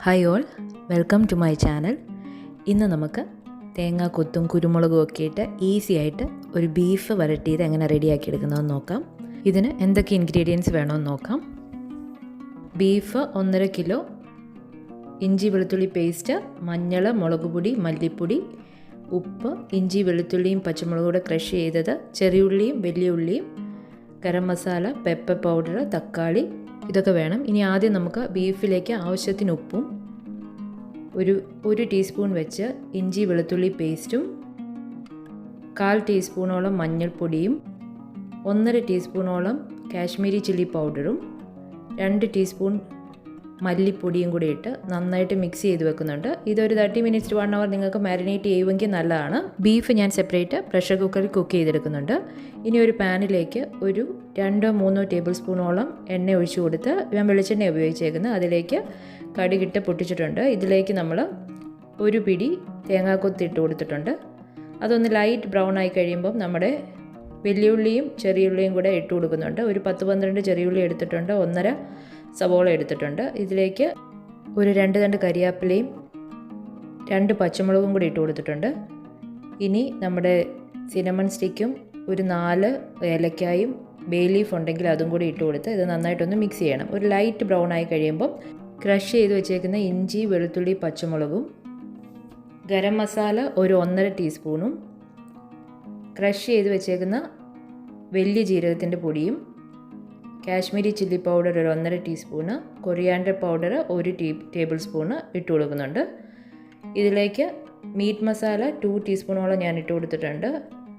Hi all, welcome to my channel. ഇന്ന് നമുക്ക് തേങ്ങാക്കൊത്തും കുരുമുളകും ഒക്കെ ഇട്ട് ഈസി ആയിട്ട് ഒരു ബീഫ് വരട്ടിയത് എങ്ങനെ റെഡിയാക്കി എടുക്കുന്നതെന്ന് നോക്കാം. ഇതിന് എന്തൊക്കെ ഇൻഗ്രീഡിയൻസ് വേണമെന്ന് നോക്കാം. ബീഫ് 1.5 കിലോ, ഇഞ്ചി വെളുത്തുള്ളി പേസ്റ്റ്, മഞ്ഞൾ, മുളക് പൊടി, മല്ലിപ്പൊടി, ഉപ്പ്, ഇഞ്ചി വെളുത്തുള്ളിയും പച്ചമുളകും കൂടെ ക്രഷ് ചെയ്തത്, ചെറിയുള്ളിയും വലിയ ഉള്ളിയും, ഗരം മസാല, പെപ്പർ പൗഡർ, തക്കാളി, ഇതൊക്കെ വേണം. ഇനി ആദ്യം നമുക്ക് ബീഫിലേക്ക് ആവശ്യത്തിന് ഉപ്പും ഒരു ടീസ്പൂൺ വെച്ച് ഇഞ്ചി വെളുത്തുള്ളി പേസ്റ്റും, 1/4 ടീസ്പൂണോളം മഞ്ഞൾപ്പൊടിയും, 1.5 ടീസ്പൂണോളം കാശ്മീരി ചില്ലി പൗഡറും, 2 ടീസ്പൂൺ മല്ലിപ്പൊടിയും കൂടി ഇട്ട് നന്നായിട്ട് മിക്സ് ചെയ്ത് വെക്കുന്നുണ്ട്. ഇതൊരു 30 മിനിറ്റ്സ് ടു 1 അവർ നിങ്ങൾക്ക് മാരിനേറ്റ് ചെയ്യുമെങ്കിൽ നല്ലതാണ്. ബീഫ് ഞാൻ സെപ്പറേറ്റ് പ്രഷർ കുക്കറിൽ കുക്ക് ചെയ്തെടുക്കുന്നുണ്ട്. ഇനി ഒരു പാനിലേക്ക് ഒരു 2-3 ടേബിൾ സ്പൂണോളം എണ്ണ ഒഴിച്ചു കൊടുത്ത്, ഞാൻ വെളിച്ചെണ്ണ ഉപയോഗിച്ചേക്കുന്നത്, അതിലേക്ക് കടുകിട്ട് പൊട്ടിച്ചിട്ടുണ്ട്. ഇതിലേക്ക് നമ്മൾ ഒരു പിടി തേങ്ങാക്കൊത്ത് ഇട്ട് കൊടുത്തിട്ടുണ്ട്. അതൊന്ന് ലൈറ്റ് ബ്രൗൺ ആയി കഴിയുമ്പം നമ്മുടെ വലിയുള്ളിയും ചെറിയുള്ളിയും കൂടെ ഇട്ട് കൊടുക്കുന്നുണ്ട്. ഒരു 10-12 ചെറിയുള്ളി എടുത്തിട്ടുണ്ട്, 1.5 സവോള എടുത്തിട്ടുണ്ട്. ഇതിലേക്ക് ഒരു 2 തണ്ട് കരിയാപ്പിലയും 2 പച്ചമുളകും കൂടി ഇട്ട് കൊടുത്തിട്ടുണ്ട്. ഇനി നമ്മുടെ സിനമൺ സ്റ്റിക്കും ഒരു 4 ഏലക്കായും ബേ ലീഫ് ഉണ്ടെങ്കിൽ അതും കൂടി ഇട്ട് കൊടുത്ത് ഇത് നന്നായിട്ടൊന്ന് മിക്സ് ചെയ്യണം. ഒരു ലൈറ്റ് ബ്രൗൺ ആയി കഴിയുമ്പം ക്രഷ് ചെയ്ത് വെച്ചേക്കുന്ന ഇഞ്ചി വെളുത്തുള്ളി പച്ചമുളകും, ഗരം മസാല ഒരു 1.5 ടീസ്പൂണും, ക്രഷ് ചെയ്ത് വെച്ചേക്കുന്ന വലിയ ജീരകത്തിൻ്റെ പൊടിയും, കാശ്മീരി ചില്ലി പൗഡർ ഒരു 1.5 teaspoon, coriander powder 1 table spoon ഇട്ട് കൊടുക്കുന്നുണ്ട്. ഇതിലേക്ക് മീറ്റ് മസാല 2 ടീസ്പൂണോളം ഞാൻ ഇട്ട് കൊടുത്തിട്ടുണ്ട്.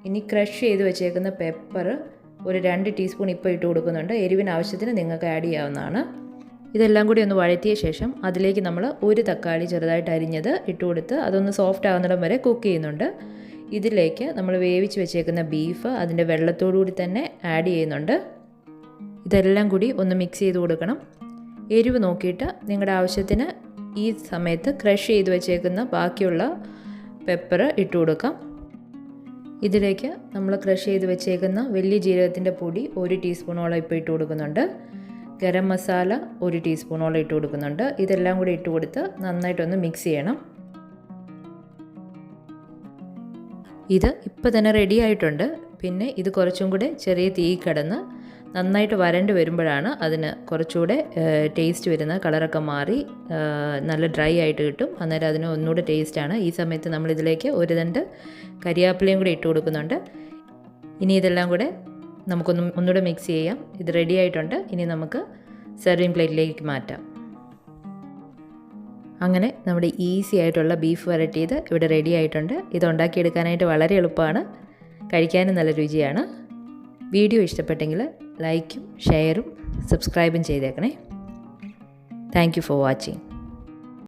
ഇനി ക്രഷ് ചെയ്ത് വെച്ചേക്കുന്ന പെപ്പർ ഒരു 2 ടീസ്പൂൺ ഇപ്പോൾ ഇട്ട് കൊടുക്കുന്നുണ്ട്. എരിവിന് ആവശ്യത്തിന് നിങ്ങൾക്ക് ആഡ് ചെയ്യാവുന്നതാണ്. ഇതെല്ലാം കൂടി ഒന്ന് വഴറ്റിയ ശേഷം അതിലേക്ക് നമ്മൾ ഒരു തക്കാളി ചെറുതായിട്ട് അരിഞ്ഞത് ഇട്ട് കൊടുത്ത് അതൊന്ന് സോഫ്റ്റ് ആകുന്നിടം വരെ കുക്ക് ചെയ്യുന്നുണ്ട്. ഇതിലേക്ക് നമ്മൾ വേവിച്ച് വെച്ചേക്കുന്ന ബീഫ് അതിൻ്റെ വെള്ളത്തോടുകൂടി തന്നെ ആഡ് ചെയ്യുന്നുണ്ട്. ഇതെല്ലാം കൂടി ഒന്ന് മിക്സ് ചെയ്ത് കൊടുക്കണം. എരിവ് നോക്കിയിട്ട് നിങ്ങളുടെ ആവശ്യത്തിന് ഈ സമയത്ത് ക്രഷ് ചെയ്ത് വെച്ചേക്കുന്ന ബാക്കിയുള്ള പെപ്പർ ഇട്ട് കൊടുക്കാം. ഇതിലേക്ക് നമ്മൾ ക്രഷ് ചെയ്ത് വെച്ചേക്കുന്ന വലിയ ജീരകത്തിൻ്റെ പൊടി 1 ടീസ്പൂണോളം ഇപ്പോൾ ഇട്ട് കൊടുക്കുന്നുണ്ട്. ഗരം മസാല 1 ടീസ്പൂണോളം ഇട്ട് കൊടുക്കുന്നുണ്ട്. ഇതെല്ലാം കൂടി ഇട്ട് കൊടുത്ത് നന്നായിട്ടൊന്ന് മിക്സ് ചെയ്യണം. ഇത് ഇപ്പോൾ തന്നെ റെഡി ആയിട്ടുണ്ട്. പിന്നെ ഇത് കുറച്ചും കൂടെ ചെറിയ തീ കിടന്ന് നന്നായിട്ട് വരണ്ട് വരുമ്പോഴാണ് അതിന് കുറച്ചുകൂടെ ടേസ്റ്റ് വരുന്നത്. കളറൊക്കെ മാറി നല്ല ഡ്രൈ ആയിട്ട് കിട്ടും. അന്നേരം അതിന് ഒന്നുകൂടെ ടേസ്റ്റാണ്. ഈ സമയത്ത് നമ്മളിതിലേക്ക് ഒരു തണ്ട് കരിയാപ്പിലയും കൂടി ഇട്ട് കൊടുക്കുന്നുണ്ട്. ഇനി ഇതെല്ലാം കൂടെ ഒന്നുകൂടെ മിക്സ് ചെയ്യാം. ഇത് റെഡി ആയിട്ടുണ്ട്. ഇനി നമുക്ക് സെർവിങ് പ്ലേറ്റിലേക്ക് മാറ്റാം. അങ്ങനെ നമ്മുടെ ഈസി ആയിട്ടുള്ള ബീഫ് വരട്ടിയത് ഇവിടെ റെഡി ആയിട്ടുണ്ട്. ഇത് ഉണ്ടാക്കിയെടുക്കാനായിട്ട് വളരെ എളുപ്പമാണ്, കഴിക്കാനും നല്ല രുചിയാണ്. വീഡിയോ ഇഷ്ടപ്പെട്ടെങ്കിൽ ലൈക്കും ഷെയറും സബ്സ്ക്രൈബും ചെയ്തേക്കണേ. Thank you for watching.